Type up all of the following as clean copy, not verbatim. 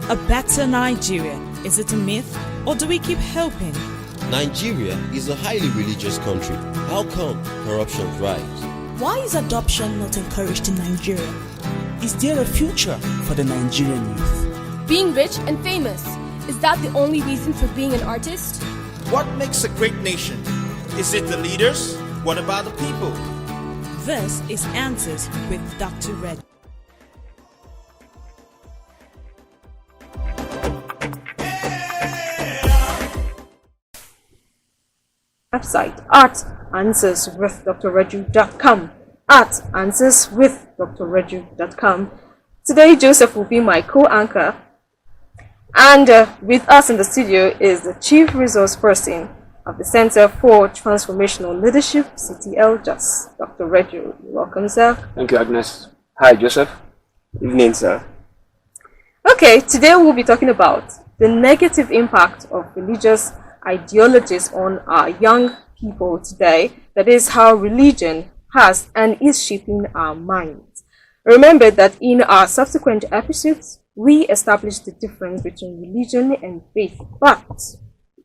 A better Nigeria, is it a myth or do we keep hoping? Nigeria is a highly religious country. How come corruption thrives? Why is adoption not encouraged in Nigeria? Is there a future for the Nigerian youth? Being rich and famous, is that the only reason for being an artist? What makes a great nation? Is it the leaders? What about the people? This is Answers with Dr. Reju. Website at answerswithdrreju.com at answerswithdrreju.com. Today Joseph will be my co-anchor, and with us in the studio is the Chief Resource Person of the Center for Transformational Leadership, CTL JUS, Dr. Reju. Welcome, sir. Thank you, Agnes. Hi, Joseph. Evening, sir. Okay, today we'll be talking about the negative impact of religious ideologies on our young people today. That is how religion has and is shaping our minds. Remember that in our subsequent episodes, we established the difference between religion and faith. But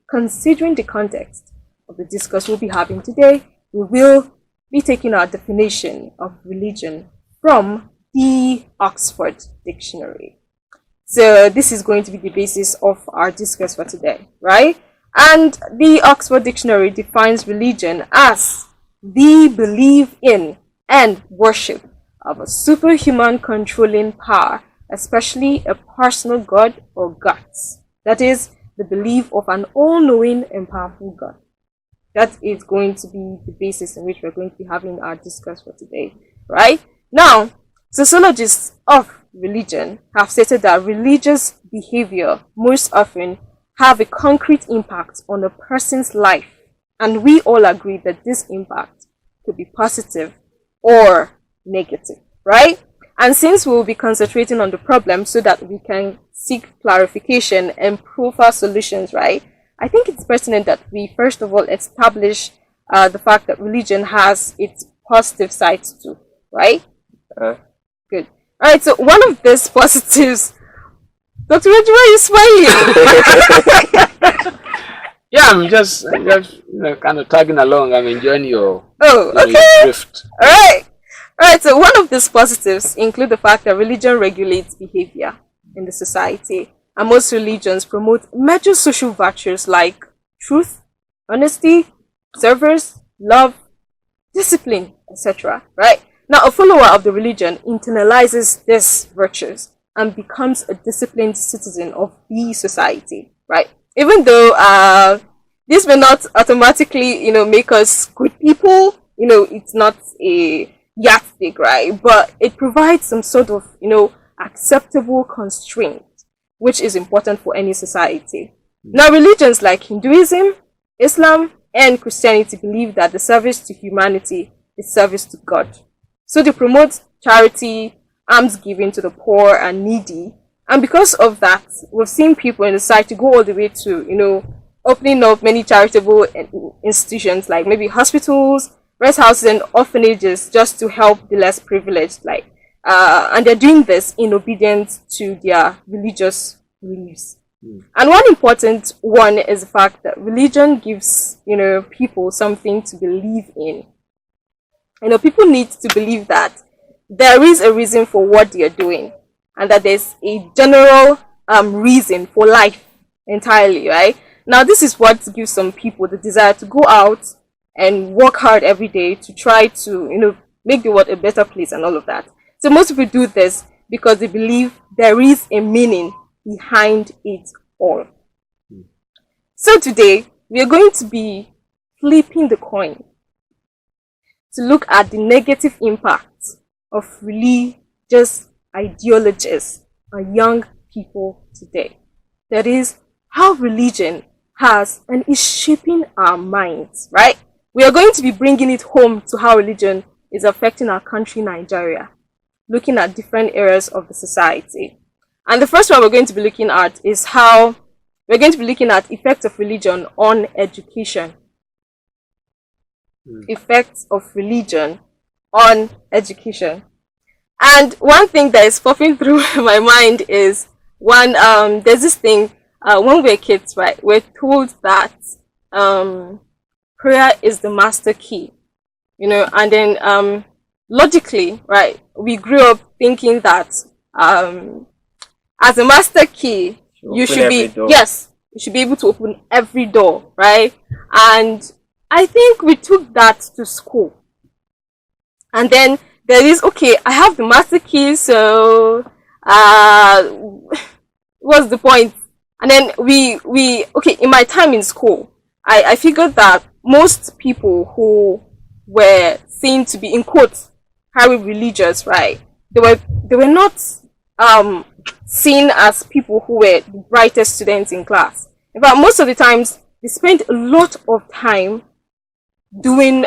considering the context of the discourse we'll be having today, we will be taking our definition of religion from the Oxford Dictionary. So this is going to be the basis of our discourse for today, right? And the Oxford Dictionary defines religion as the belief in and worship of a superhuman controlling power, especially a personal god or gods. That is, the belief of an all-knowing and powerful God. That is going to be the basis in which we're going to be having our discourse for today, right? Now, sociologists of religion have stated that religious behavior most often have a concrete impact on a person's life, and we all agree that this impact could be positive or negative, right? And since we will be concentrating on the problem so that we can seek clarification and profile solutions, right, I think it's pertinent that we first of all establish the fact that religion has its positive sides too, right? Good. All right, so one of these positives, Dr. Reju, why are you smiling? Yeah, I'm just kind of tagging along. I'm enjoying your your drift. All right. So one of these positives include the fact that religion regulates behavior in the society, and most religions promote major social virtues like truth, honesty, service, love, discipline, etc. Right? Now, a follower of the religion internalizes these virtues and becomes a disciplined citizen of the society, right? Even though this may not automatically, make us good people, it's not a yardstick, right? But it provides some sort of, acceptable constraint, which is important for any society. Now, religions like Hinduism, Islam, and Christianity believe that the service to humanity is service to God. So they promote charity, alms giving to the poor and needy, and because of that, we've seen people in the society go all the way to, opening up many charitable institutions like maybe hospitals, rest houses, and orphanages just to help the less privileged. And they're doing this in obedience to their religious beliefs. And one important one is the fact that religion gives, people something to believe in. People need to believe that there is a reason for what they are doing, and that there's a general reason for life entirely, right? Now, this is what gives some people the desire to go out and work hard every day to try to, make the world a better place and all of that. So most people do this because they believe there is a meaning behind it all. So today, we are going to be flipping the coin to look at the negative impact of religious ideologies on young people today. That is, how religion has and is shaping our minds, right? We are going to be bringing it home to how religion is affecting our country, Nigeria, looking at different areas of the society. And the first one we're going to be looking at is how we're going to be looking at effects of religion on education. Effects of religion on education. And one thing that is popping through my mind is One, there's this thing, when we're kids, right, we're told that prayer is the master key, and then logically, right, we grew up thinking that as a master key, you should be, yes, you should be able to open every door, right? And I think we took that to school. And then there is, okay, I have the master key, so what's the point? And then okay, in my time in school, I figured that most people who were seen to be, in quotes, highly religious, right? They were not seen as people who were the brightest students in class. In fact, most of the times they spent a lot of time doing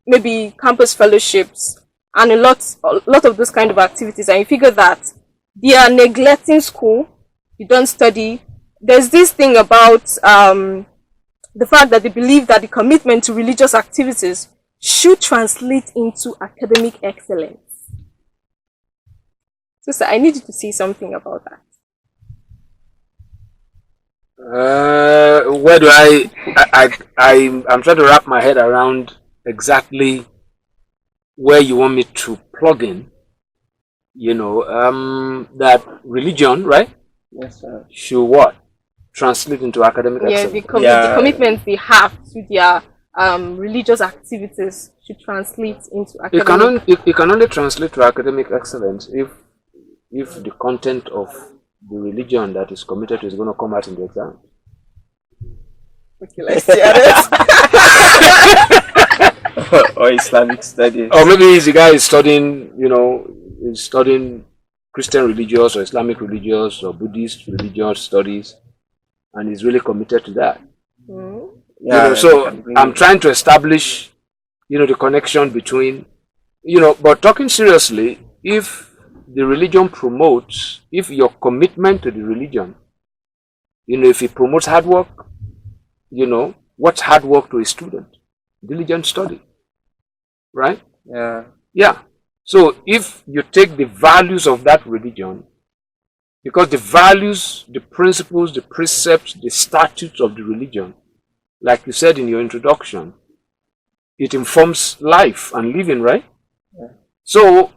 maybe campus fellowships and a lot of those kind of activities, and you figure that they are neglecting school. You don't study. There's this thing about the fact that they believe that the commitment to religious activities should translate into academic excellence. So, sir, I need you to say something about that. Where do I'm trying to wrap my head around exactly where you want me to plug in. That religion, right? Yes, sir. Should what? Translate into academic excellence. The commitments they have to their religious activities should translate into academic. It can only translate to academic excellence if the content of the religion that is committed to is going to come out in the exam. Okay, let's hear it. Or Islamic studies. Or maybe the guy is studying, is studying Christian religious or Islamic religious or Buddhist religious studies, and is really committed to that. Yeah, so I'm trying to establish, the connection between, but talking seriously, if the religion promotes, if your commitment to the religion, if it promotes hard work, what's hard work to a student? Diligent study, right? Yeah. So if you take the values of that religion, because the values, the principles, the precepts, the statutes of the religion, like you said in your introduction, it informs life and living, right? So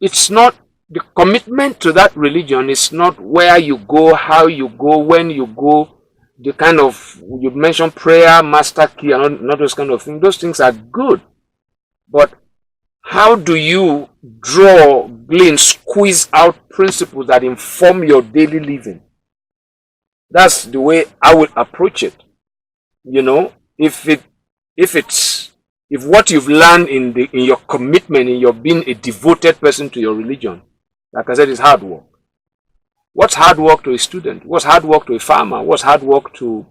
it's not, the commitment to that religion is not where you go, how you go, when you go, the kind of, you mentioned prayer, master key, and not those kind of things. Those things are good. But how do you draw, glean, squeeze out principles that inform your daily living? That's the way I would approach it. If what you've learned in your commitment, in your being a devoted person to your religion, like I said, is hard work. What's hard work to a student? What's hard work to a farmer? What's hard work to,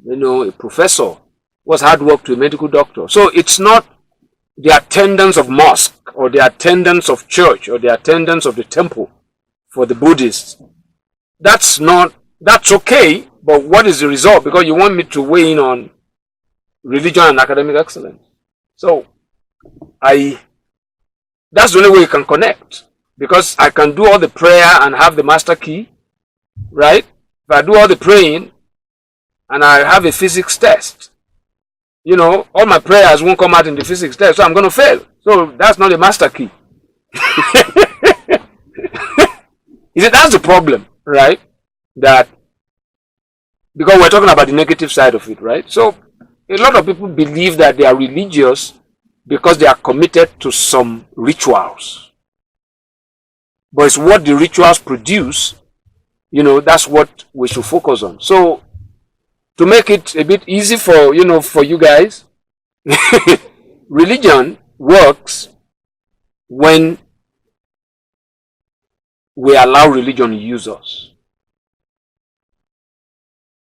a professor? What's hard work to a medical doctor? So it's not the attendance of mosque or the attendance of church or the attendance of the temple for the Buddhists. That's okay, but what is the result? Because you want me to weigh in on religion and academic excellence. So that's the only way you can connect. Because I can do all the prayer and have the master key, right? If I do all the praying and I have a physics test, all my prayers won't come out in the physics test, so I'm going to fail. So that's not a master key. That's the problem, right? That, because we're talking about the negative side of it, right? So a lot of people believe that they are religious because they are committed to some rituals. But it's what the rituals produce, that's what we should focus on. So, to make it a bit easy for you guys, religion works when we allow religion to use us.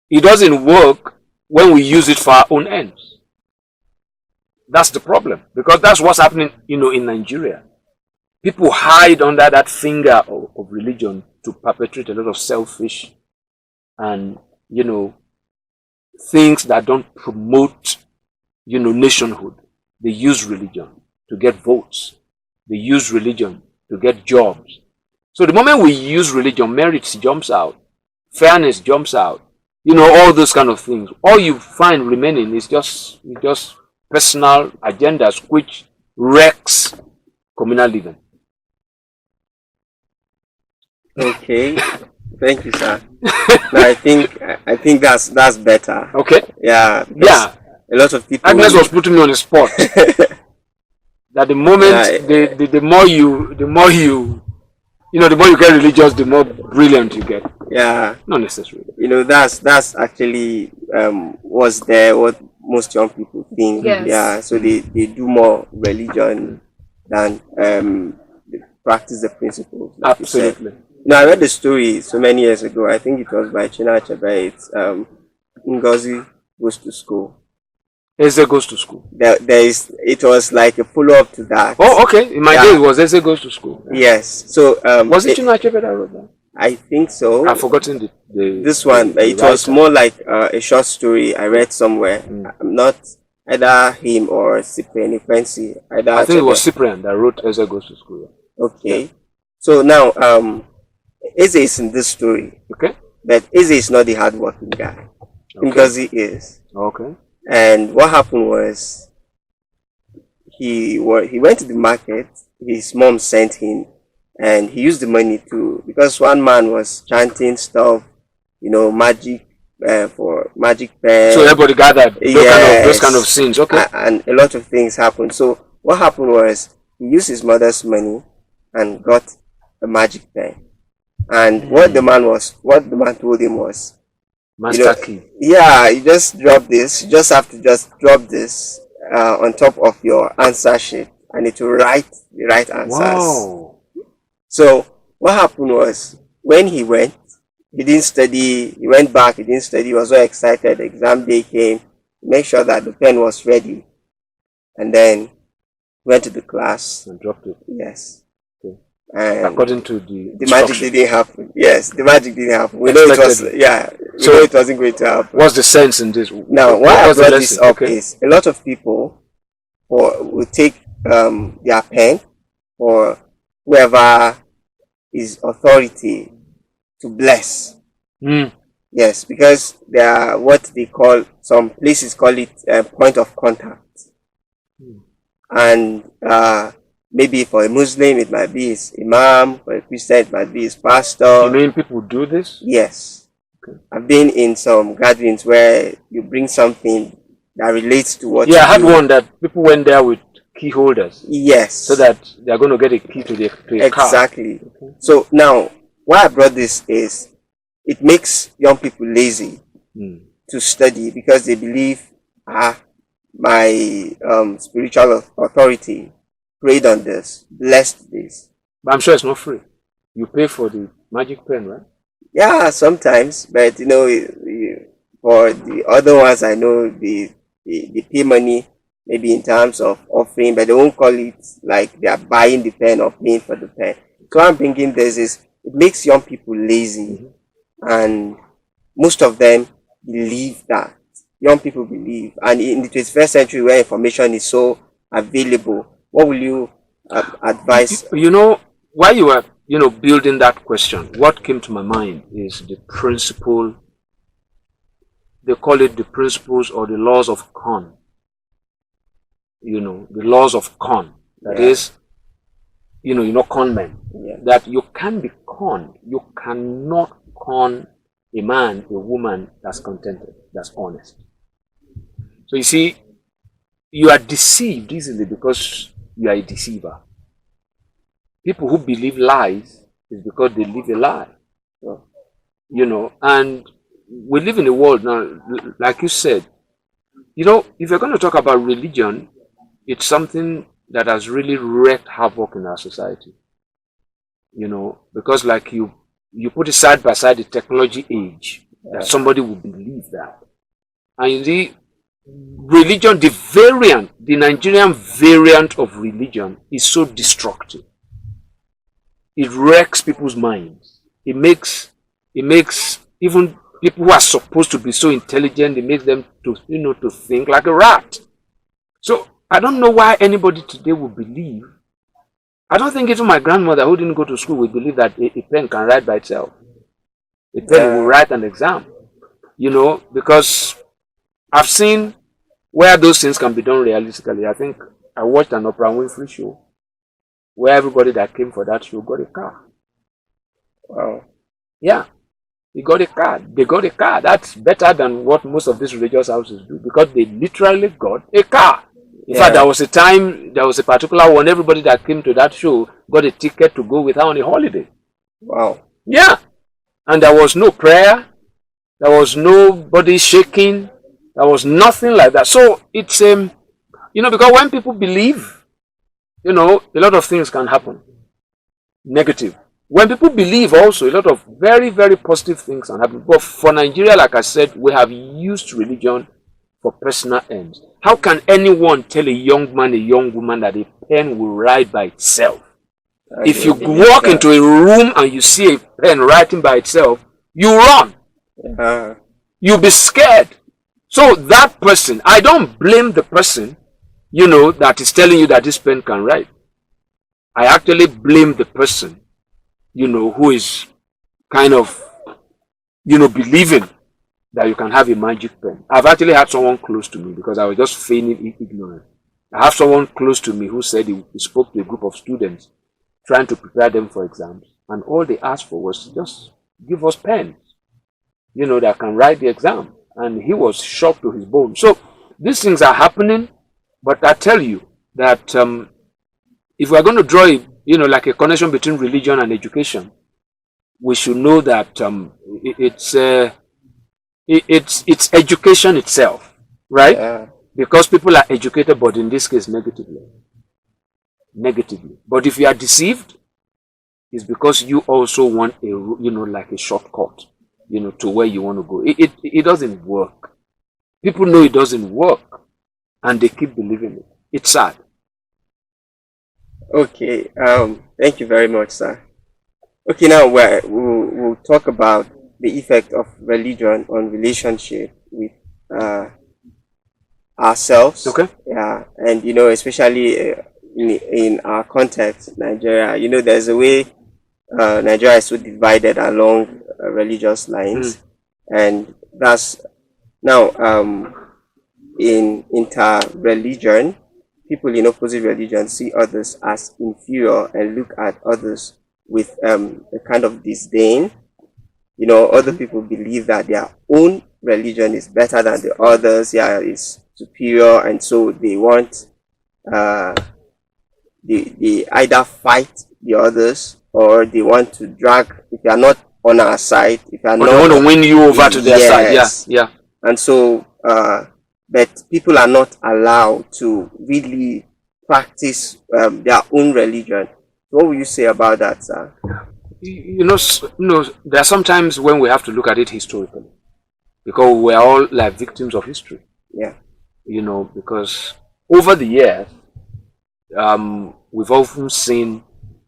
It doesn't work when we use it for our own ends. That's the problem, because that's what's happening, in Nigeria. People hide under that finger of religion to perpetrate a lot of selfish and, things that don't promote, nationhood. They use religion to get votes. They use religion to get jobs. So the moment we use religion, merit jumps out, fairness jumps out, you know, all those kind of things. All you find remaining is just personal agendas which wrecks communal living. Okay, thank you, sir. No, I think that's better. Okay. Yeah. Yeah. A lot of people. Agnes was putting me on the spot. That the moment, the more you get religious, the more brilliant you get. Yeah. Not necessarily. You know, that's actually what most young people think. Yes. Yeah. So they do more religion than practice the principles. Like Absolutely. Now, I read the story so many years ago. I think it was by China Achebe. It's Ngozi goes to school. Eze goes to school. It was like a follow-up to that. Oh, okay. In my day, it was Eze goes to school. Yes. So was it China Achebe that wrote that? I think so. I've forgotten this one. It was more like a short story I read somewhere. Not either him or Cyprian Quincy. I think it was Cyprian that wrote Eze goes to school. Okay. Yeah. So now Eze is in this story. Okay. But Eze is not the hardworking guy. Okay. Because he is. Okay. And what happened was he went to the market. His mom sent him, and he used the money because one man was chanting stuff, you know, magic for magic pen. So everybody gathered. Yes. Those kind of scenes. Okay. And a lot of things happened. So what happened was he used his mother's money and got a magic pen. And what the man told him was, Master key. Yeah, you just drop this. You just have to just drop this on top of your answer sheet, and it will write the right answers. Wow. So what happened was when he went, he didn't study. He went back. He didn't study. He was so excited. The exam day came. Make sure that the pen was ready, and then went to the class and dropped it. Yes. And according to the magic didn't happen. Yes, the magic didn't happen. We know it was so it wasn't going to happen. What's the sense in this? Now, why I brought this up is a lot of people will take their pen or whoever is authority to bless. Yes, because they are what they call, some places call it point of contact. And maybe for a Muslim, it might be his imam. For a Christian, it might be his pastor. You mean people do this? Yes. Okay. I've been in some gatherings where you bring something that relates to what. Yeah, I had one that people went there with key holders. Yes. So that they are going to get a key to a car. Exactly. Okay. So now, why I brought this is, it makes young people lazy to study because they believe, my spiritual authority prayed on this, blessed this. But I'm sure it's not free. You pay for the magic pen, right? Yeah, sometimes. But you know, for the other ones, I know they pay money, maybe in terms of offering, but they won't call it like they are buying the pen or paying for the pen. So I'm thinking this is, it makes young people lazy, and most of them believe that. Young people believe, and in the 21st century where information is so available, what will you advise? You know, while you were, building that question, what came to my mind is the principle, they call it the principles or the laws of con. The laws of con. That is, con men. Yeah. That you can be conned. You cannot con a man, a woman that's contented, that's honest. So you see, you are deceived easily because you are a deceiver. People who believe lies is because they live a lie. And we live in a world now, like you said, if you're going to talk about religion, it's something that has really wreaked havoc in our society. Because like you put it side by side the technology age, that somebody will believe that. And the religion, the Nigerian variant of religion is so destructive. It wrecks people's minds. It makes even people who are supposed to be so intelligent, it makes them to think like a rat. So I don't know why anybody today will believe I don't think even my grandmother, who didn't go to school, would believe that a pen can write by itself. A pen will write an exam, because I've seen where those things can be done realistically. I think I watched an Oprah Winfrey show where everybody that came for that show got a car. Wow. Yeah, he got a car. They got a car. That's better than what most of these religious houses do, because they literally got a car. In fact, there was a particular one, everybody that came to that show got a ticket to go with her on a holiday. Wow. Yeah. And there was no prayer. There was nobody shaking. There was nothing like that. So it's, because when people believe, a lot of things can happen. Negative. When people believe also, a lot of very, very positive things can happen. But for Nigeria, like I said, we have used religion for personal ends. How can anyone tell a young man, a young woman that a pen will write by itself? If you walk into a room and you see a pen writing by itself, you run. You'll be scared. So that person, I don't blame the person, that is telling you that this pen can write. I actually blame the person, who is kind of, believing that you can have a magic pen. I've actually had someone close to me, because I was just feigning ignorance. I have someone close to me who said he spoke to a group of students trying to prepare them for exams, and all they asked for was just give us pens, that can write the exam. And he was shocked to his bone. So these things are happening, but I tell you that if we're going to draw like a connection between religion and education, we should know that it's education itself, right? Yeah. Because people are educated, but in this case negatively. But if you are deceived, it's because you also want like a shortcut, to where you want to go. It doesn't work. People know it doesn't work, and they keep believing it. It's sad. Okay. Thank you very much, sir. Okay, now we'll talk about the effect of religion on relationship with ourselves. Okay. Yeah, and especially in our context, Nigeria. There's a way Nigeria is so divided along religious lines, and that's now in inter-religion, people in opposite religion see others as inferior and look at others with a kind of disdain. Other people believe that their own religion is better than the others, is superior, and so they want they either fight the others, or they want to drag, if you are not on our side, if you are not, they want to win you over to their side. Yeah. And so but people are not allowed to really practice their own religion. What will you say about that, sir? There are sometimes when we have to look at it historically, because we're all like victims of history. Yeah. Because over the years, we've often seen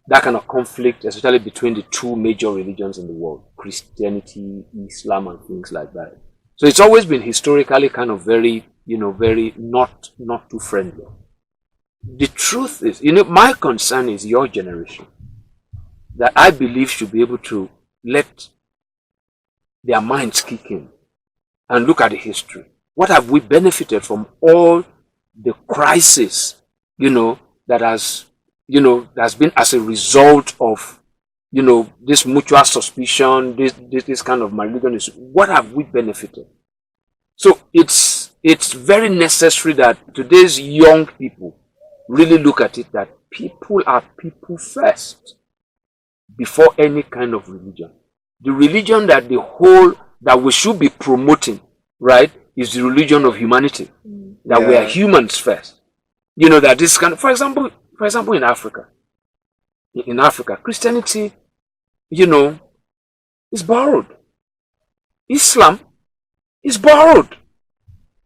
that kind of conflict, especially between the two major religions in the world, Christianity, Islam, and things like that. So it's always been historically kind of very, very not too friendly. The truth is, my concern is your generation, that I believe should be able to let their minds kick in and look at the history. What have we benefited from all the crisis, that has been as a result of, this mutual suspicion, this kind of malignancy? What have we benefited? So it's very necessary that today's young people really look at it, that people are people first before any kind of religion. The religion that we should be promoting, right, is the religion of humanity. That we are humans first. That this kind of, for example, in Africa. In Africa, Christianity, is borrowed. Islam is borrowed.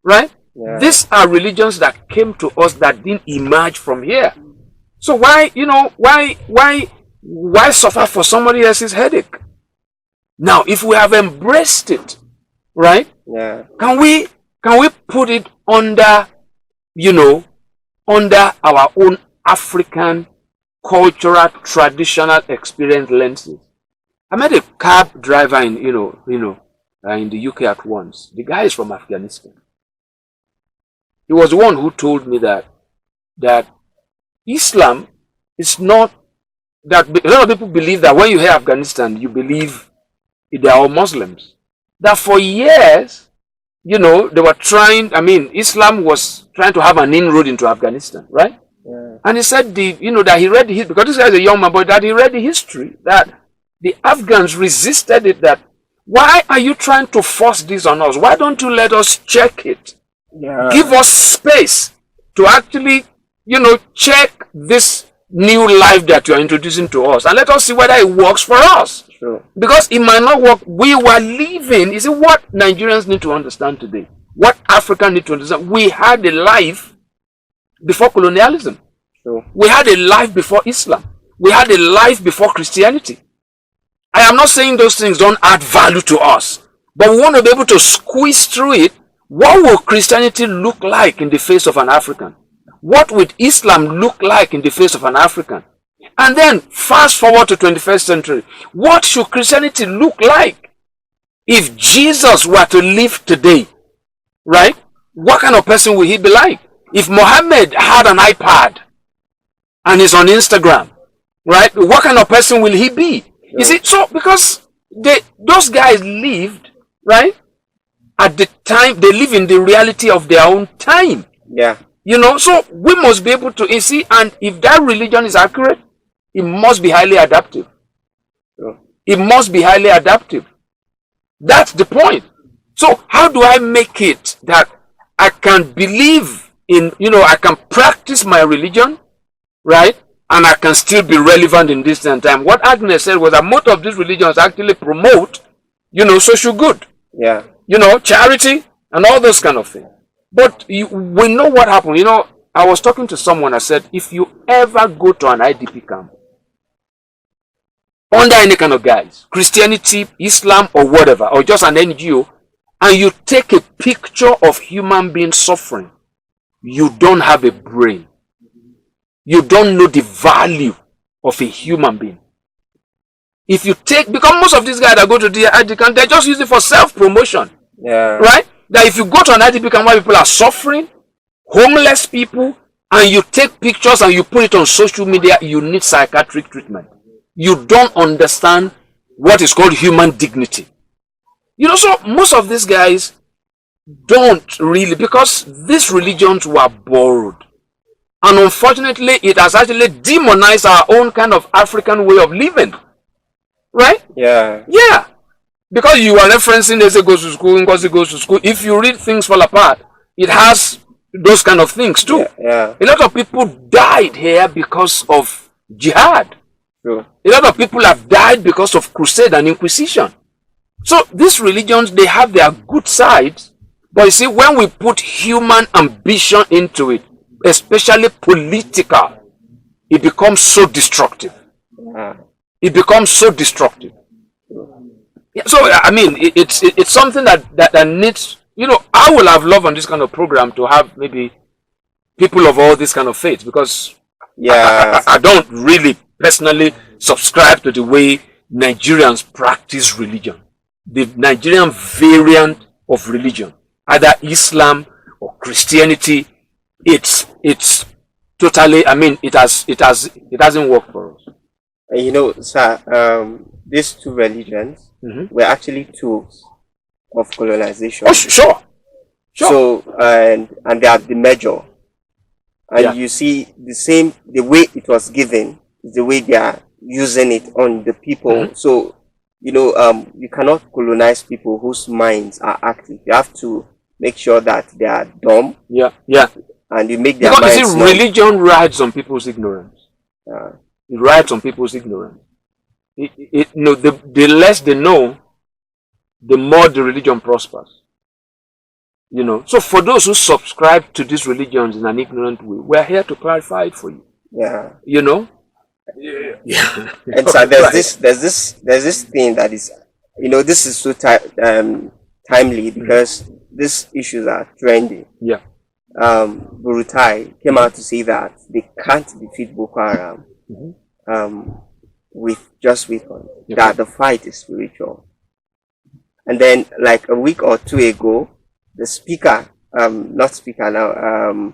Right? Yeah. These are religions that came to us that didn't emerge from here. So why suffer for somebody else's headache? Now, if we have embraced it, right? Yeah. Can we put it under our own African cultural, traditional experience lenses. I met a cab driver in, in the UK at once. The guy is from Afghanistan. He was the one who told me that Islam is not that. A lot of people believe that when you hear Afghanistan, you believe they are all Muslims. That for years, they were trying. I mean, Islam was trying to have an inroad into Afghanistan, right? Yeah. And he said that he read because this guy is a young man, but that he read the history that the Afghans resisted it. That why are you trying to force this on us? Why don't you let us check it? Yeah. Give us space to actually, check this new life that you're introducing to us, and let us see whether it works for us. Sure. Because it might not work. We were living. You see what Nigerians need to understand today? What Africans need to understand? We had a life before colonialism. Sure. We had a life before Islam. We had a life before Christianity. I am not saying those things don't add value to us, but we want to be able to squeeze through it. What will Christianity look like in the face of an African? What would Islam look like in the face of an African? And then fast forward to 21st century. What should Christianity look like if Jesus were to live today? Right? What kind of person will he be like? If Muhammad had an iPad and is on Instagram, right? What kind of person will he be? You see, so because those guys lived, right? At the time, they live in the reality of their own time. Yeah. So we must be able to see, and if that religion is accurate, it must be highly adaptive. Sure. It must be highly adaptive. That's the point. So how do I make it that I can believe in, I can practice my religion, right? And I can still be relevant in this time. What Agnes said was that most of these religions actually promote, social good. Yeah. Charity and all those kind of things. But we know what happened. I was talking to someone. I said, if you ever go to an IDP camp, under any kind of guise, Christianity, Islam, or whatever, or just an NGO, and you take a picture of human beings suffering, you don't have a brain. You don't know the value of a human being. If you take, because most of these guys that go to the IDP camp, they just use it for self-promotion. Yeah. Right? That if you go to an IDP camp where people are suffering, homeless people, and you take pictures and you put it on social media, you need psychiatric treatment. You don't understand what is called human dignity. So most of these guys don't really, because these religions were borrowed. And unfortunately, it has actually demonized our own kind of African way of living. Right? Yeah. Yeah. Because you are referencing Eze goes to school, Ngozi goes to school. If you read Things Fall Apart, it has those kind of things too. Yeah. A lot of people died here because of jihad. Sure. A lot of people have died because of crusade and inquisition. So these religions, they have their good sides. But you see, when we put human ambition into it, especially political, it becomes so destructive. Yeah. It becomes so destructive. Yeah, so I mean, it's something that needs. I would have loved on this kind of program to have maybe people of all this kind of faith, because I don't really personally subscribe to the way Nigerians practice religion. The Nigerian variant of religion, either Islam or Christianity, it's totally. I mean, it hasn't worked for us. Sir, these two religions were actually tools of colonization. Oh, sure. So and they are the measure, and you see the way it was given is the way they are using it on the people. So you cannot colonize people whose minds are active. You have to make sure that they are dumb. Yeah. And you make their minds. Because religion rides on people's ignorance. It rides on people's ignorance. The less they know, the more the religion prospers. So for those who subscribe to these religions in an ignorant way, we're here to clarify it for you. Yeah. Yeah. And so there's this thing that is, this is so timely because these issues are trending. Yeah. Burutai came out to say that they can't defeat Boko Haram with that the fight is spiritual. And then, like a week or two ago, the speaker, not speaker now,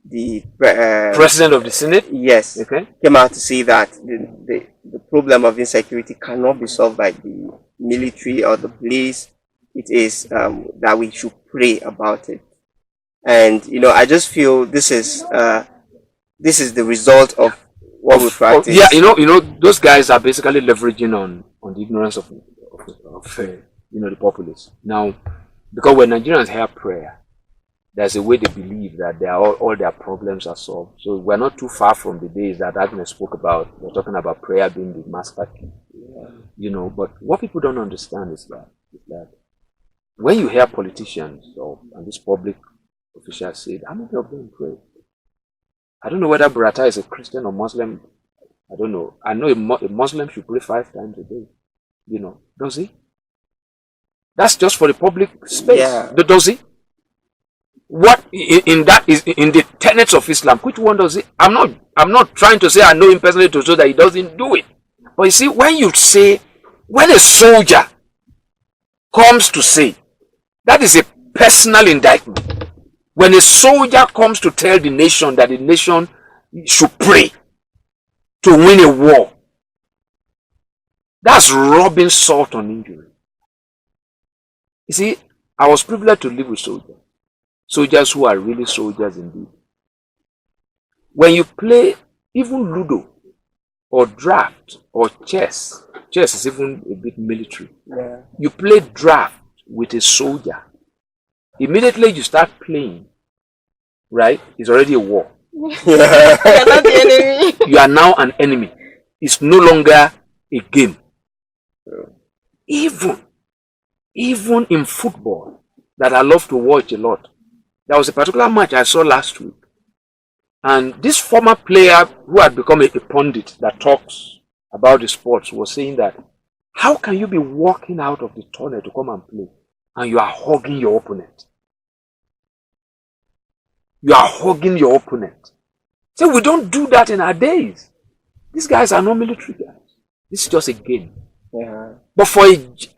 the President of the Senate, yes, okay, came out to say that the problem of insecurity cannot be solved by the military or the police. It is that we should pray about it. And I just feel this is the result of what we practice. Yeah, those guys are basically leveraging on the ignorance of the populace. Now, because when Nigerians hear prayer, there's a way they believe that all their problems are solved. So we're not too far from the days that Agnes spoke about. We're talking about prayer being the master key. But what people don't understand is that when you hear politicians and these public officials say, how many of them pray? I don't know whether Burata is a Christian or Muslim. I don't know. I know a Muslim should pray 5 times a day. Does he? That's just for the public space. Yeah. Does he? What in the tenets of Islam? Which one does he? I'm not trying to say I know him personally to show that he doesn't do it. But you see, when a soldier comes to say, that is a personal indictment. When a soldier comes to tell the nation that the nation should pray to win a war, that's rubbing salt on injury. You see, I was privileged to live with soldiers who are really soldiers indeed. When you play even Ludo or draft or chess is even a bit military. Yeah. You play draft with a soldier. Immediately you start playing, right? It's already a war. You're not the enemy. You are now an enemy. It's no longer a game. Even in football, that I love to watch a lot, there was a particular match I saw last week. And this former player who had become a pundit that talks about the sports was saying that, how can you be walking out of the tunnel to come and play and you are hugging your opponent? You are hugging your opponent. So we don't do that in our days. These guys are not military guys. This is just a game. Yeah. But for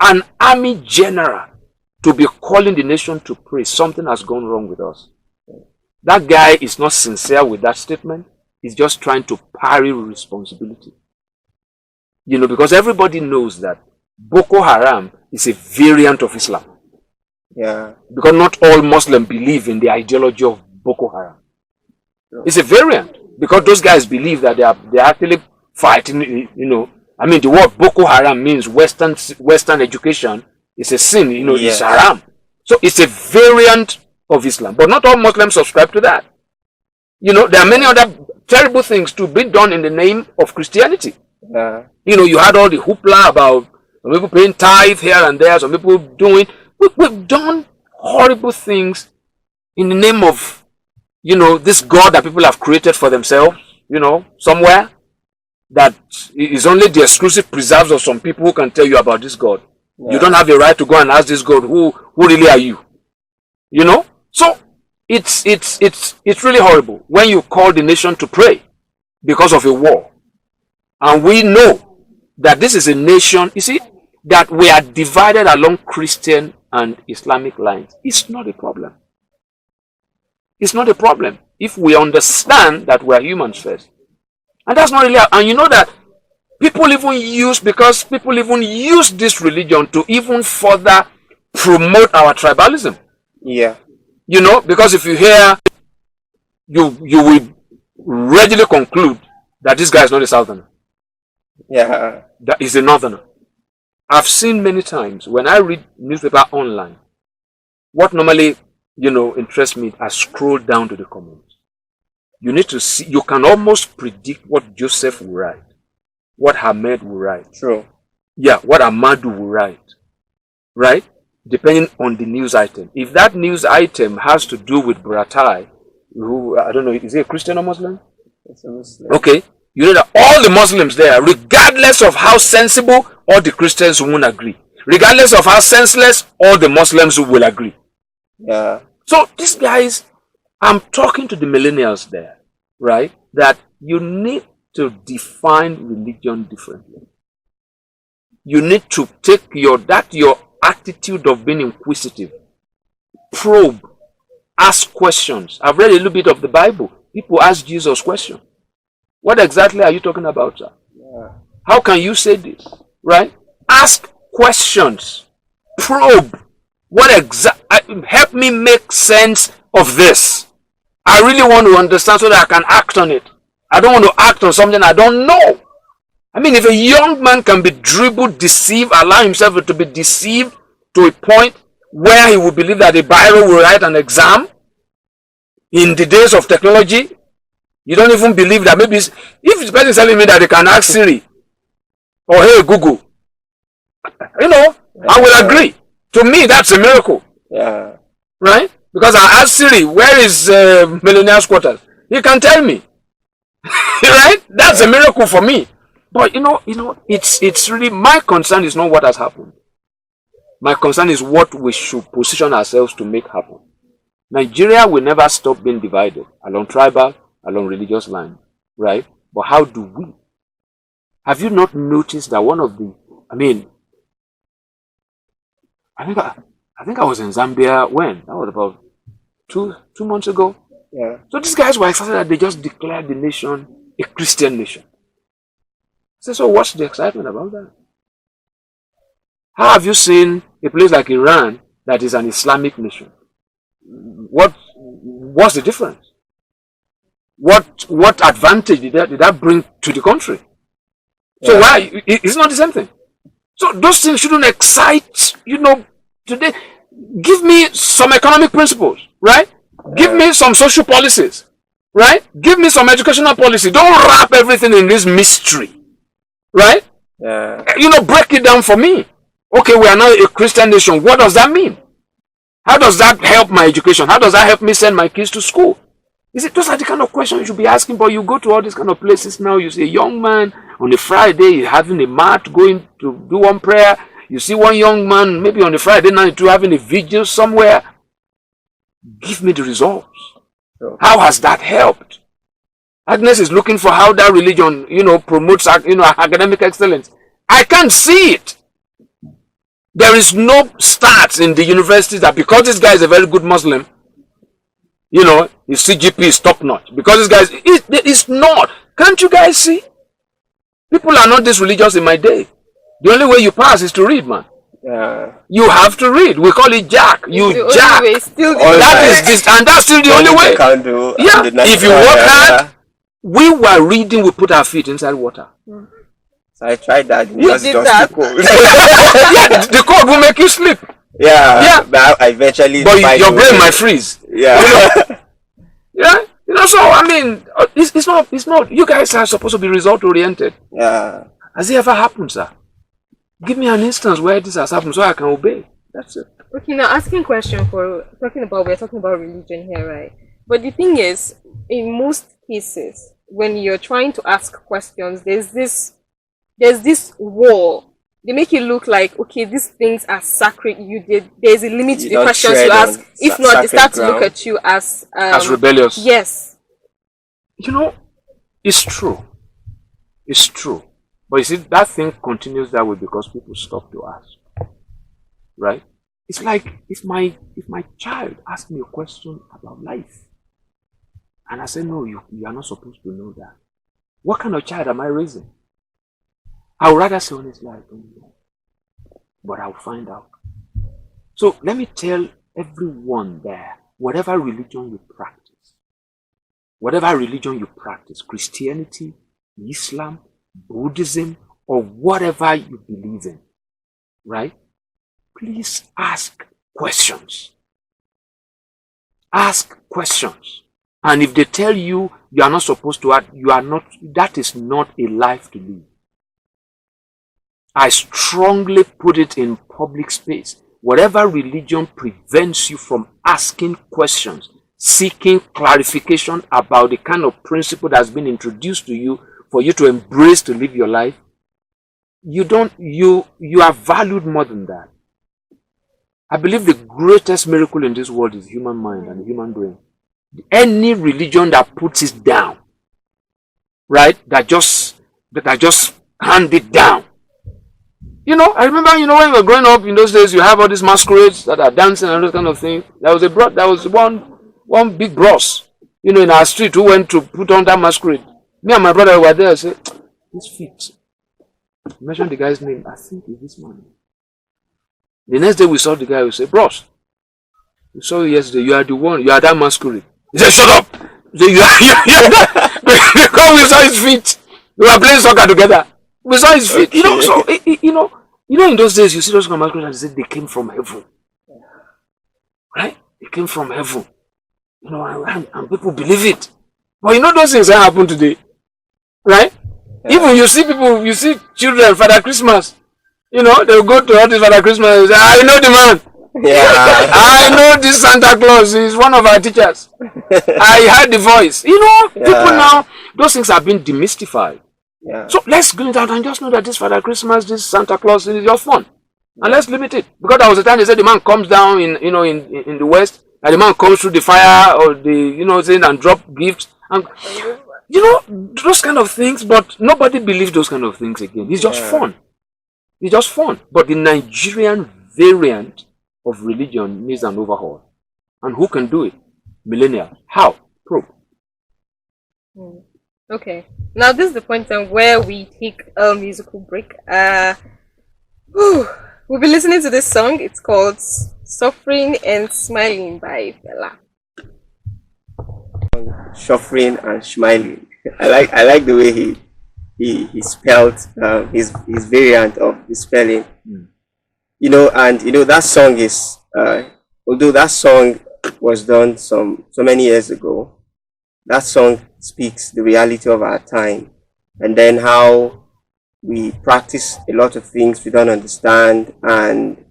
an army general to be calling the nation to pray, something has gone wrong with us. That guy is not sincere with that statement. He's just trying to parry responsibility. Because everybody knows that Boko Haram is a variant of Islam. Yeah. Because not all Muslims believe in the ideology of Boko Haram. It's a variant. Because those guys believe that they are actually fighting, I mean, the word Boko Haram means Western education is a sin, it's haram. So it's a variant of Islam. But not all Muslims subscribe to that. There are many other terrible things to be done in the name of Christianity. You had all the hoopla about some people paying tithe here and there, some people doing. We've done horrible things in the name of, this God that people have created for themselves, somewhere, that is only the exclusive preserves of some people who can tell you about this God. Yeah. You don't have a right to go and ask this God, who really are you? So it's really horrible when you call the nation to pray because of a war. And we know that this is a nation, you see, that we are divided along Christian and Islamic lines. It's not a problem. It's not a problem if we understand that we are humans first. And that's not really, and you know that people even use this religion to even further promote our tribalism. Yeah. Because if you hear, you will readily conclude that this guy is not a southerner. Yeah. That is a northerner. I've seen many times when I read newspaper online, what normally, interests me, I scroll down to the comments. You need to see, you can almost predict what Joseph will write, what Hamed will write. True. Yeah, what Amadu will write. Right? Depending on the news item. If that news item has to do with Buratai, who, I don't know, is he a Christian or Muslim? It's a Muslim. Okay. You know that all the Muslims there, regardless of how sensible, all the Christians won't agree. Regardless of how senseless, all the Muslims will agree. Yeah. So these guys, I'm talking to the millennials there, right? That you need to define religion differently. You need to take your attitude of being inquisitive, probe, ask questions. I've read a little bit of the Bible. People ask Jesus questions. What exactly are you talking about, sir? Yeah. How can you say this? Right? Ask questions. Probe. Help me make sense of this. I really want to understand so that I can act on it. I don't want to act on something I don't know. I mean, if a young man can be dribbled, deceived, allow himself to be deceived to a point where he will believe that a biro will write an exam in the days of technology, you don't even believe that maybe if the person is telling me that they can ask Siri or hey Google, I will agree. To me, that's a miracle. Yeah. Right? Because I ask Siri, where is Millionaire's quarters? He can tell me. Right? That's a miracle for me. But it's really, my concern is not what has happened. My concern is what we should position ourselves to make happen. Nigeria will never stop being divided along tribal, along religious lines, right? But how do we? Have you not noticed that one of the, I think I was in Zambia when? That was about two months ago. Yeah. So these guys were excited that they just declared the nation a Christian nation. So what's the excitement about that? How have you seen a place like Iran that is an Islamic nation? What's the difference? What advantage did that bring to the country? So why? It's not the same thing. So those things shouldn't excite, today. Give me some economic principles, right? Give me some social policies, right? Give me some educational policy. Don't wrap everything in this mystery, right? Yeah. Break it down for me. Okay, we are now a Christian nation. What does that mean? How does that help my education? How does that help me send my kids to school? Those are the kind of questions you should be asking, but you go to all these kind of places now, you see a young man on a Friday having a mat going to do one prayer. You see one young man maybe on a Friday night too having a vigil somewhere. Give me the results. Sure. How has that helped? Agnes is looking for how that religion, promotes, academic excellence. I can't see it. There is no stats in the universities that because this guy is a very good Muslim, his CGP is top notch. Because this guy it's not. Can't you guys see? People are not this religious in my day. The only way you pass is to read, man. You have to read. We call it jack. You jack. And that's still the only way. If you work hard, we were reading, we put our feet inside water. So I tried that. You did that. The cold will make you sleep. Yeah. But I eventually. But your brain might freeze. Yeah. Yeah. So it's not. You guys are supposed to be result oriented. Yeah. Has it ever happened, sir? Give me an instance where this has happened so I can obey. That's it. Okay, now asking question we're talking about religion here, right? But the thing is, in most cases, when you're trying to ask questions, there's this wall. They make it look like, okay, these things are sacred. There's a limit to the questions you ask. If not, they start to look at you as rebellious. Yes. It's true. It's true. But you see, that thing continues that way because people stop to ask. Right? It's like if my child asks me a question about life, and I say, no, you are not supposed to know that. What kind of child am I raising? I would rather say honestly, I don't know. But I'll find out. So let me tell everyone there, whatever religion you practice, Christianity, Islam, Buddhism, or whatever you believe in, right? Please ask questions. Ask questions. And if they tell you you are not supposed to act, that is not a life to live. I strongly put it in public space. Whatever religion prevents you from asking questions, seeking clarification about the kind of principle that's been introduced to you for you to embrace to live your life, you are valued more than that. I believe the greatest miracle in this world is the human mind and the human brain. Any religion that puts it down right? That just hand it down. You know, I remember, you know, when we were growing up in those days, you have all these masquerades that are dancing and those kind of things. There was one big bros, you know, in our street who went to put on that masquerade. Me and my brother were there. I said, "This fit." Mention the guy's name. I think it's this man. The next day we saw the guy. We said, "Bros, we saw you yesterday. You are the one. You are that masquerade." He said, "Shut up." He said, you are that. Because we saw his feet. We were playing soccer together. We saw his feet. Okay. You know, so you know, in those days, you see those kind of masquerades and they came from heaven, right? They came from heaven. You know, and people believe it. But you know, those things that happen today, right? Yeah. Even you see children, Father Christmas, you know, they'll go to all this Father Christmas and say, "I know the man. Yeah. I know this Santa Claus. He's one of our teachers. I heard the voice." You know, people now, those things are being demystified. Yeah. So let's go out and just know that this Father Christmas, this Santa Claus is your fun. And let's limit it. Because there was a time they said the man comes down in the West, and the man comes through the fire or the, you know, saying, and drop gifts. And, you know, those kind of things, but nobody believes those kind of things again. It's just fun. It's just fun. But the Nigerian variant of religion needs an overhaul. And who can do it? Millennials. How? Probe. Okay. Now this is the point where we take a musical break. We'll be listening to this song. It's called "Suffering and Smiling" by Fela. Suffering and smiling. I like the way he spelled his variant of the spelling. You know, and you know that song is although that song was done so many years ago, that song speaks the reality of our time, and then how we practice a lot of things we don't understand, and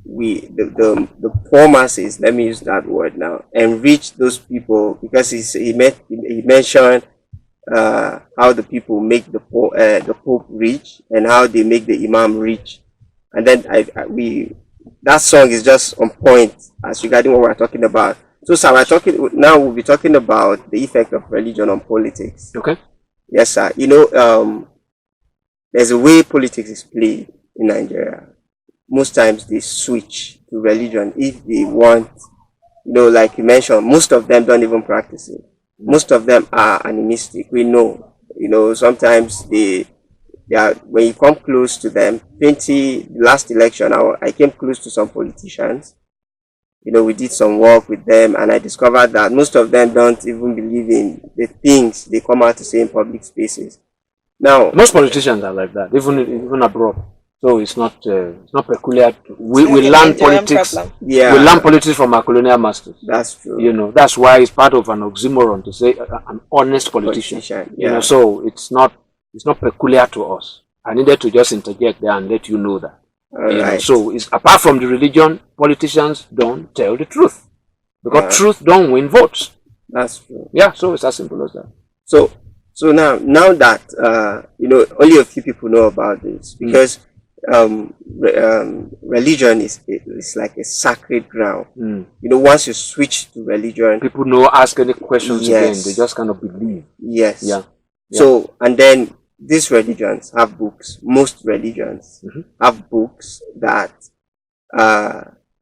the poor masses, let me use that word now, enrich those people, because he mentioned how the people make the Pope rich and how they make the Imam rich, and then that song is just on point as regarding what we're talking about. So, sir, we'll be talking about the effect of religion on politics. Okay. Yes, sir. You know, there's a way politics is played in Nigeria. Most times they switch to religion if they want, you know, like you mentioned, most of them don't even practice it. Most of them are animistic. We know, you know, sometimes they are, when you come close to them, the last election, I came close to some politicians. You know, we did some work with them, and I discovered that most of them don't even believe in the things they come out to say in public spaces. Now, most politicians are like that, even abroad. So it's not peculiar. We learn politics. Yeah. We learn politics from our colonial masters. That's true. You know, that's why it's part of an oxymoron to say an honest politician. Yeah. You know, so it's not peculiar to us. I needed to just interject there and let you know that. Right. So it's apart from the religion, politicians don't tell the truth, because truth don't win votes. That's true. Yeah, so it's as simple as that. So now that you know, only a few people know about this, because religion is like a sacred ground. You know, once you switch to religion, people no ask any questions again. They just kind of believe. Yes. Yeah. So, and then these religions have books. Most religions have books that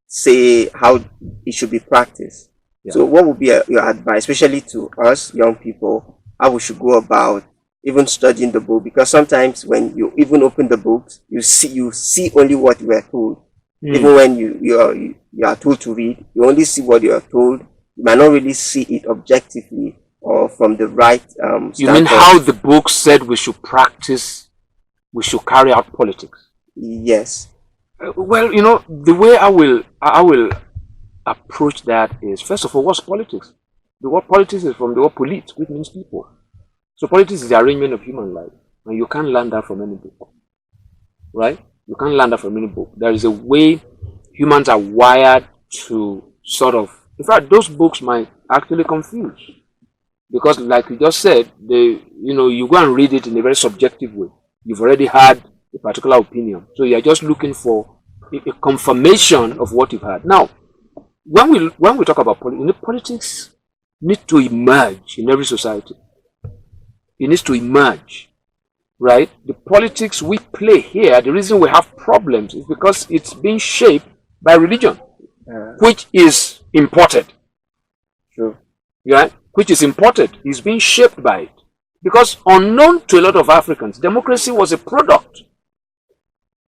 say how it should be practiced. Yeah. So what would be your advice, especially to us young people, how we should go about even studying the book? Because sometimes when you even open the books, you see only what you were told. Even when you are told to read, you only see what you are told. You might not really see it objectively or from the right standpoint. You mean how the book said we should practice, we should carry out politics? Yes. Well, you know, the way I will approach that is, first of all, what's politics? The word politics is from the word polit, which means people. So politics is the arrangement of human life, and you can't learn that from any book, right? You can't learn that from any book. There is a way humans are wired to sort of, in fact, those books might actually confuse. Because like you just said, you go and read it in a very subjective way. You've already had a particular opinion. So you're just looking for a confirmation of what you've had. Now, when we talk about politics need to emerge in every society. It needs to emerge, right? The politics we play here, the reason we have problems is because it's being shaped by religion, which is imported. True. Right? Which is imported, is being shaped by it. Because unknown to a lot of Africans, democracy was a product.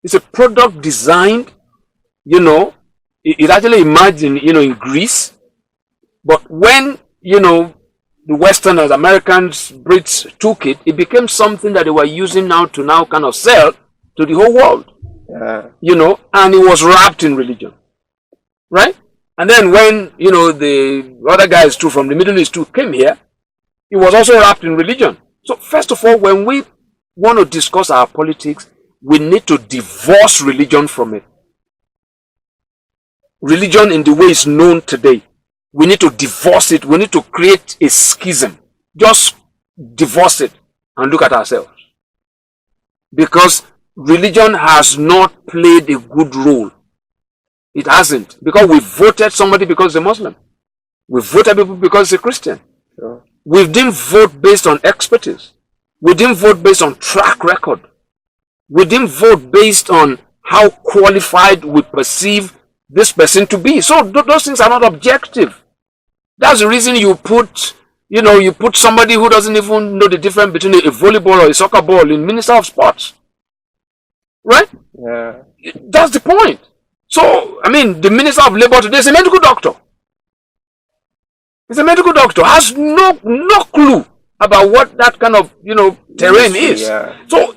It's a product designed, it actually emerged in Greece. But when, the Westerners, Americans, Brits took it, it became something that they were using now to kind of sell to the whole world. And it was wrapped in religion. Right? And then when, the other guys too from the Middle East too came here, it was also wrapped in religion. So first of all, when we want to discuss our politics, we need to divorce religion from it. Religion in the way it's known today. We need to divorce it. We need to create a schism. Just divorce it and look at ourselves. Because religion has not played a good role. It hasn't. Because we voted somebody because they're Muslim. We voted people because they're Christian. Sure. We didn't vote based on expertise. We didn't vote based on track record. We didn't vote based on how qualified we perceive this person to be. So those things are not objective. That's the reason you put somebody who doesn't even know the difference between a volleyball or a soccer ball in Minister of Sports. Right? Yeah. That's the point. So, the Minister of Labor today is a medical doctor. He's a medical doctor, has no clue about what that kind of, terrain is. Yeah. So,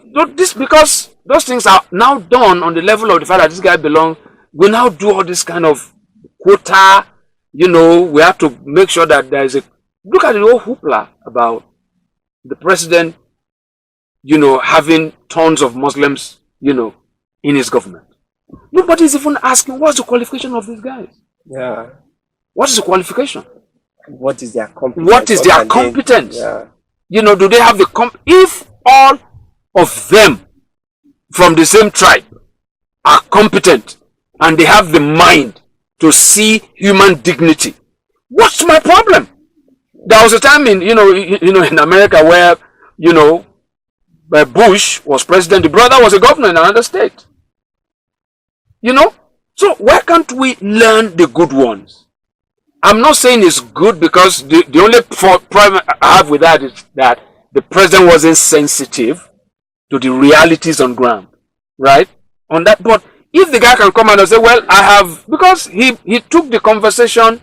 because those things are now done on the level of the fact that this guy belongs, we now do all this kind of quota, we have to make sure that there is look at the whole hoopla about the president, having tons of Muslims, in his government. Nobody's even asking, what's the qualification of these guys? Yeah. What is the qualification? What is their competence? What is their competence? Yeah. Do they have the if all of them from the same tribe are competent and they have the mind to see human dignity, what's my problem? There was a time in America where Bush was president, the brother was a governor in another state. So why can't we learn the good ones? I'm not saying it's good because the only problem I have with that is that the president wasn't sensitive to the realities on ground, right? On that, but if the guy can come out and say, well, because he took the conversation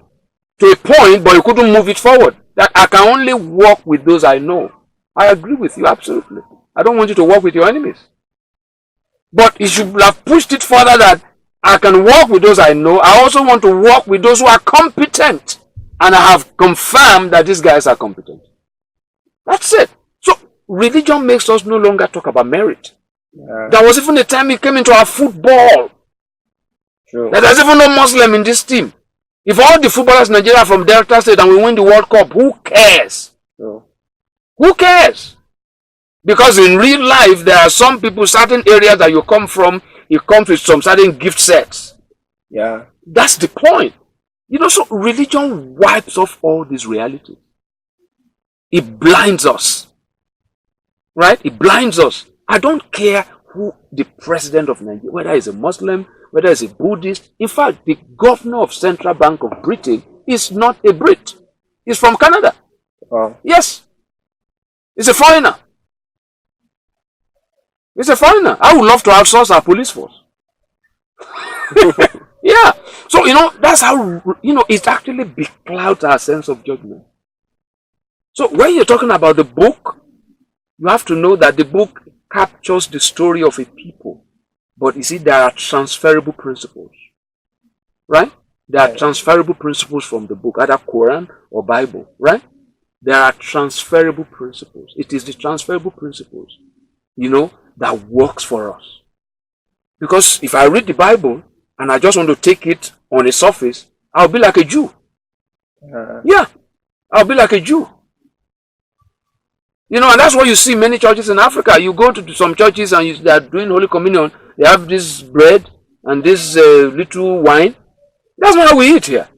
to a point, but he couldn't move it forward. That I can only work with those I know. I agree with you, absolutely. I don't want you to work with your enemies. But he should have pushed it further that I can work with those I know. I also want to work with those who are competent. And I have confirmed that these guys are competent. That's it. So, religion makes us no longer talk about merit. Yeah. There was even a time it came into our football. True. That there's even no Muslim in this team. If all the footballers in Nigeria are from Delta State and we win the World Cup, who cares? True. Who cares? Because in real life, there are some people, certain areas that you come from, it comes with some certain gift sets. Yeah. That's the point. So religion wipes off all these realities. It blinds us. Right? It blinds us. I don't care who the president of Nigeria, whether he's a Muslim, whether he's a Buddhist. In fact, the governor of Central Bank of Britain is not a Brit. He's from Canada. Oh. Yes. He's a foreigner. He's a foreigner. I would love to outsource our police force. Yeah. So, that's how, it actually beclouds our sense of judgment. So, when you're talking about the book, you have to know that the book captures the story of a people. But you see, there are transferable principles. Right? There are transferable principles from the book, either Quran or Bible. Right? There are transferable principles. It is the transferable principles, that works for us. Because if I read the Bible and I just want to take it on a surface, I'll be like a Jew. Yeah, I'll be like a Jew. And that's why you see many churches in Africa. You go to some churches and they are doing Holy Communion. They have this bread and this little wine. That's not how we eat here.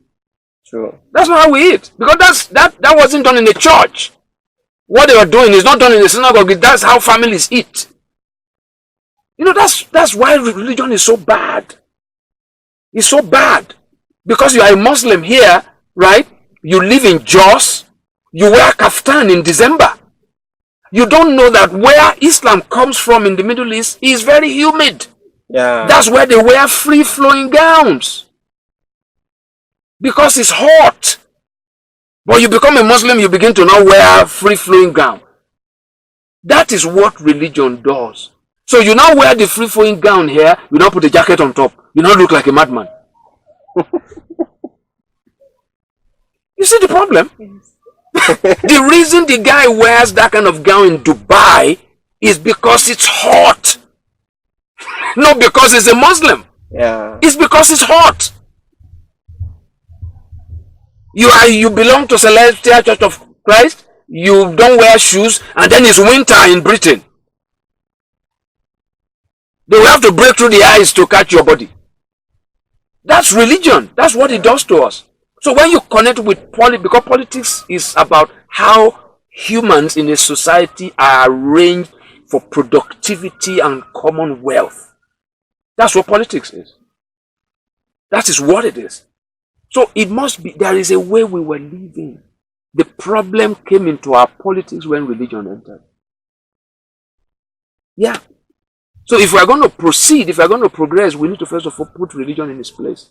True. That's not how we eat. Because that wasn't done in a church. what they were doing is not done in the synagogue. That's how families eat. You know, that's why religion is so bad. It's so bad. Because you are a Muslim here, right? You live in Jos. You wear kaftan in December. You don't know that where Islam comes from in the Middle East is very humid. Yeah. That's where they wear free-flowing gowns. Because it's hot. But you become a Muslim, you begin to now wear free-flowing gown. That is what religion does. So you now wear the free-flowing gown here, you now put a jacket on top. You now look like a madman. You see the problem? The reason the guy wears that kind of gown in Dubai is because it's hot. Not because he's a Muslim. Yeah. It's because it's hot. You belong to Celestial Church of Christ, you don't wear shoes, and then it's winter in Britain. They will have to break through the ice to catch your body. That's religion. That's what it does to us. So when you connect with politics, because politics is about how humans in a society are arranged for productivity and commonwealth. That's what politics is. That is what it is. So it must be, there is a way we were living. The problem came into our politics when religion entered. Yeah. So if we're going to proceed, if we're going to progress, we need to first of all put religion in its place.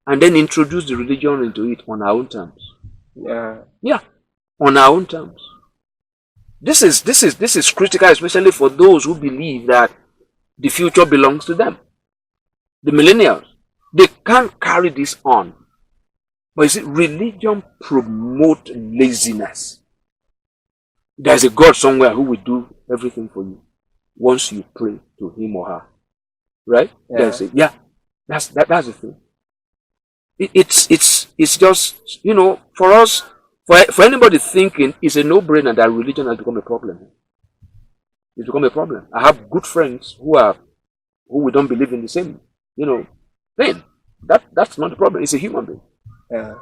And then introduce the religion into it on our own terms. Yeah. Yeah. On our own terms. This is critical, especially for those who believe that the future belongs to them. The millennials. They can't carry this on. But you see, religion promotes laziness. There's a God somewhere who will do everything for you once you pray to him or her. Right? Yeah. That's the thing. It's just, you know, for us, for anybody thinking, it's a no-brainer that religion has become a problem. It's become a problem. I have good friends who we don't believe in the same, you know, thing. That's not the problem. It's a human being. Yeah.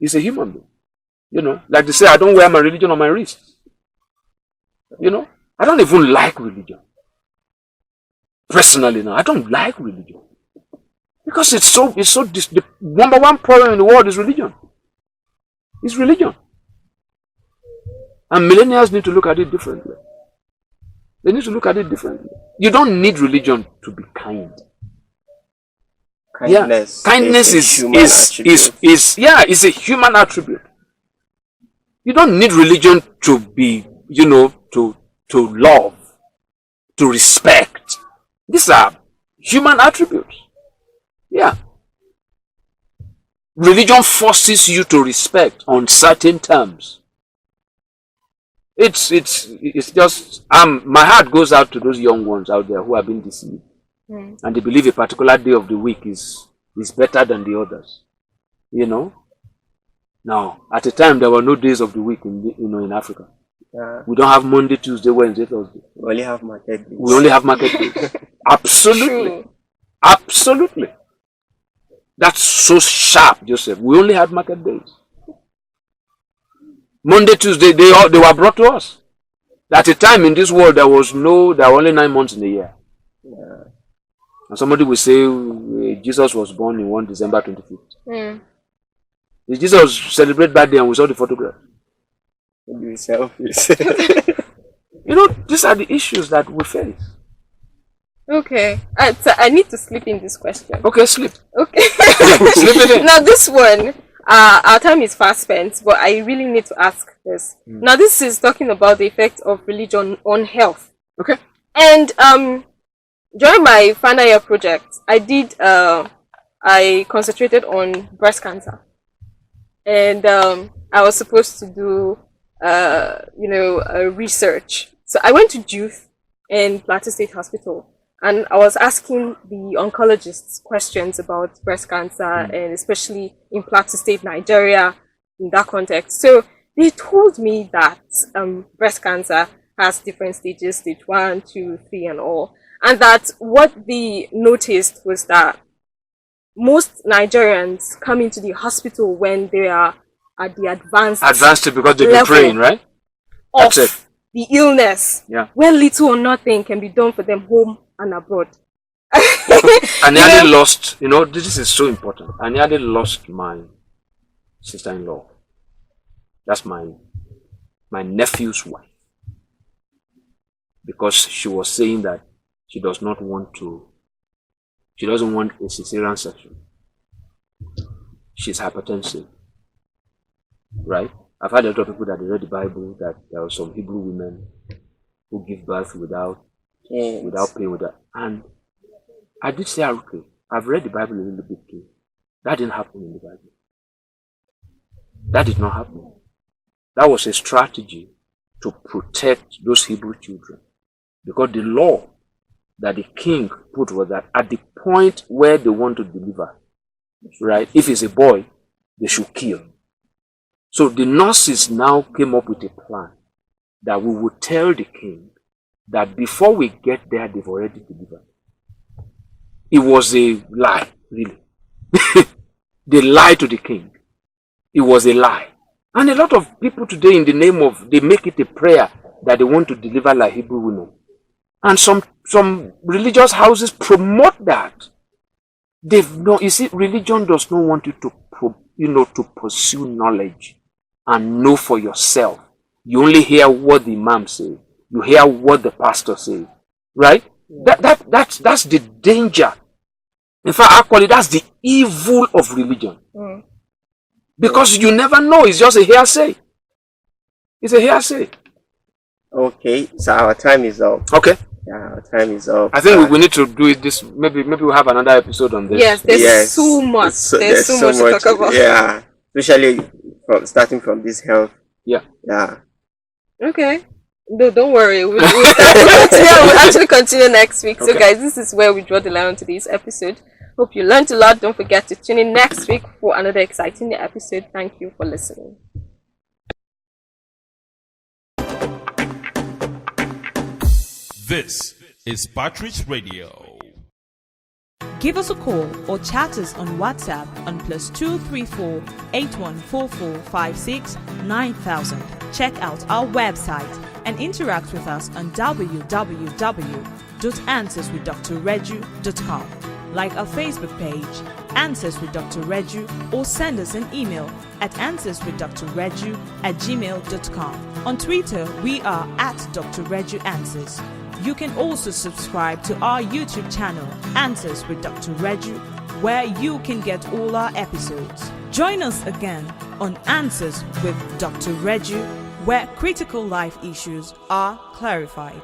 It's a human being. You know, like they say, I don't wear my religion on my wrist. You know, I don't even like religion. Personally now, I don't like religion. Because the number one problem in the world is religion. It's religion. And millennials need to look at it differently. They need to look at it differently. You don't need religion to be kind. Kindness is a human attribute. You don't need religion to be, you know, to love, to respect. These are human attributes. Yeah. Religion forces you to respect on certain terms. It's just my heart goes out to those young ones out there who have been deceived. And they believe a particular day of the week is better than the others. You know? Now, at a time there were no days of the week in Africa. Yeah. We don't have Monday, Tuesday, Wednesday, Thursday. We only have market days. We only have market days. Absolutely. Absolutely. That's so sharp, Joseph. We only had market days. Monday, Tuesday, they were brought to us. At a time in this world, there were only 9 months in a year. Yeah. And somebody will say Jesus was born in 1 December 25th. Did Jesus celebrate birthday and we saw the photograph? Maybe selfish. You know, these are the issues that we face. Okay. So I need to slip in this question. Okay, slip. Okay. Slip it in. Now this one, our time is fast spent, but I really need to ask this. Now this is talking about the effect of religion on health. Okay. And during my final year project, I concentrated on breast cancer. And I was supposed to do research. So I went to Juth in Plateau State Hospital, and I was asking the oncologists questions about breast cancer, and especially in Plateau State, Nigeria, in that context. So they told me that breast cancer has different stages, stage 1, 2, 3, and all. And that what they noticed was that most Nigerians come into the hospital when they are at the advanced because they've been praying, right? That's it. the illness, Yeah. where little or nothing can be done for them home and abroad. I nearly lost, this is so important. I nearly lost my sister-in-law. That's my nephew's wife. Because she was saying that she doesn't want a cesarean section. She's hypertensive. Right? I've had a lot of people that they read the Bible that there are some Hebrew women who give birth without pain, and I did say, okay, I've read the Bible a little bit too. That didn't happen in the Bible. That did not happen. That was a strategy to protect those Hebrew children. Because the law that the king put was that at the point where they want to deliver, right, if it's a boy, they should kill. So the nurses now came up with a plan that we would tell the king that before we get there, they've already delivered. It was a lie, really. They lied to the king. It was a lie. And a lot of people today, in the name of, they make it a prayer that they want to deliver like Hebrew women. And some religious houses promote that. You see, religion does not want you to pursue knowledge and know for yourself. You only hear what the imam says. You hear what the pastor says. Right? That's the danger. In fact, actually, that's the evil of religion. Because you never know. It's just a hearsay. It's a hearsay. Okay, so our time is up. Okay. Yeah, our time is up. I think we need to do it this. Maybe we'll have another episode on this. Yes, there's so much. There's so much to talk about. Yeah, especially starting from this health. Yeah. Yeah. Okay. No, don't worry. We'll actually continue next week. Okay. So, guys, this is where we draw the line on today's episode. Hope you learned a lot. Don't forget to tune in next week for another exciting episode. Thank you for listening. This is Partridge Radio. Give us a call or chat us on WhatsApp on +234 8144 56 9000. Check out our website and interact with us on www.answerswithdrreju.com. Like our Facebook page, Answers with Dr. Reju, or send us an email at answerswithdrreju@gmail.com. On Twitter, we are @Dr. Reju Answers. You can also subscribe to our YouTube channel, Answers with Dr. Reju, where you can get all our episodes. Join us again on Answers with Dr. Reju, where critical life issues are clarified.